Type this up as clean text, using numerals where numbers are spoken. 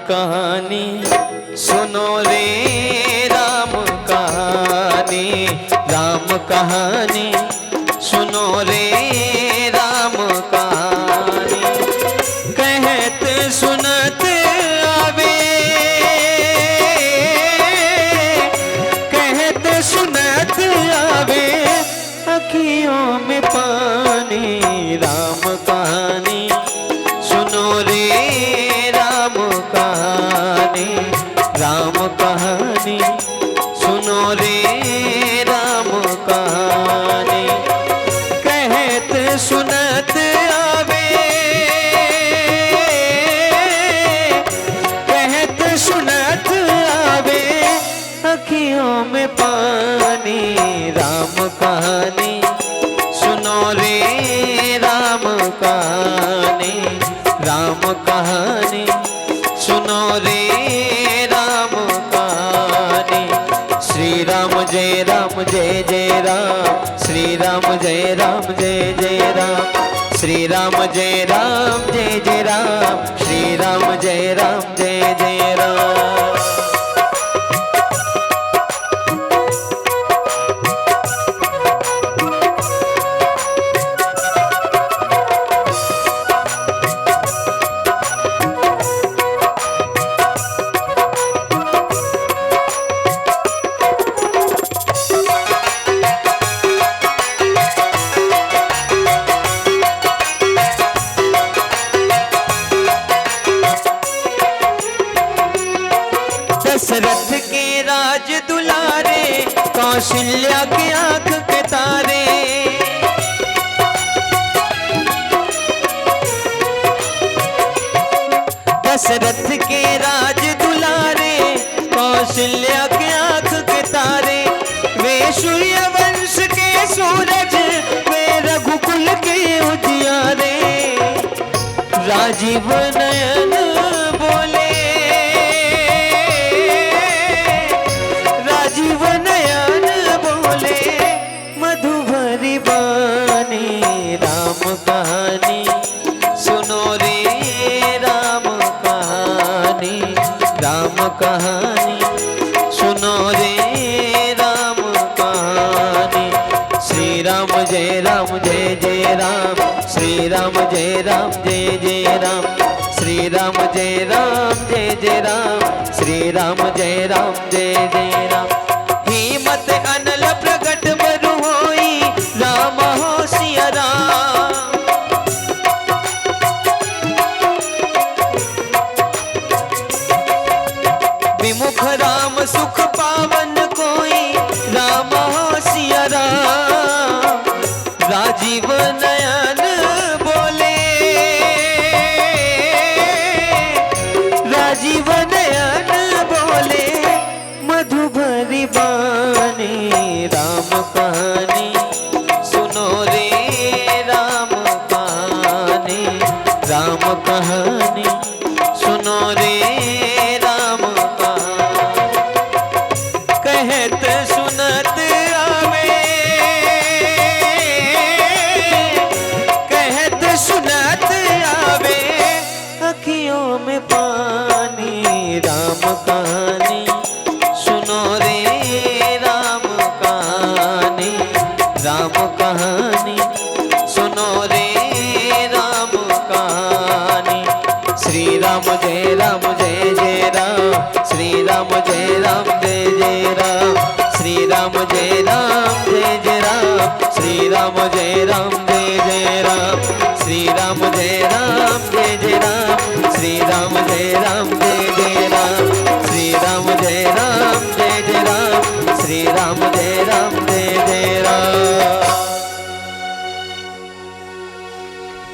कहानी सुनो रे राम कहानी, राम कहानी सुनो रे राम कहानी। कहत सुनत आवे, कहत सुनत आवे अखियों में पानी। राम कहानी सुनो रे राम कहानी, राम कहानी सुनो रे राम कहानी। कहत सुनत आवे, कहत सुनत आवे अखियों में पानी। राम कहानी सुनो रे राम कहानी, राम कहानी सुनो रे राम कहानी। श्री राम जय राम जय जय राम, श्री राम जय राम जय जय राम, श्री राम जय राम जय जय राम, श्री राम जय राम जय जय राम। दशरथ के राज दुलारे, कौशल्या के आंख के तारे। दशरथ के राज दुलारे, कौशल्या के आंख के तारे। वे सूर्य वंश के सूरज, वे रघुकुल के उजियारे। राजीव नयन बोले, राजीव नयन बोले मधुभरी बानी। राम कहानी सुनो रे राम कहानी, राम कहानी सुनो रे राम कहानी। श्री राम जय राम जय जय राम, श्री राम जय राम जय जय राम, श्री राम जय राम जय जय राम, श्री राम जय राम जय जय राम। हिम्मत अनल प्रगट बरु होई, राम हो सिया राम। विमुख राम सुख पावन कोई, राम हो सिया राम। राजीव नयन बोले, राजीव नयन बोले मधुभरी बानी। राम कहानी सुनो रे राम कहानी, राम कहानी सुनो रे राम कहानी। कहत सुनत आवे, कहत सुनत आवे अखियों में पानी। राम कहानी सुनो रे राम कहानी, राम कहानी सुनो रे राम कहानी। श्री राम जय राम जय जय राम, श्री राम जय राम जय जय राम, श्री राम जय राम जय जय राम, श्री राम जय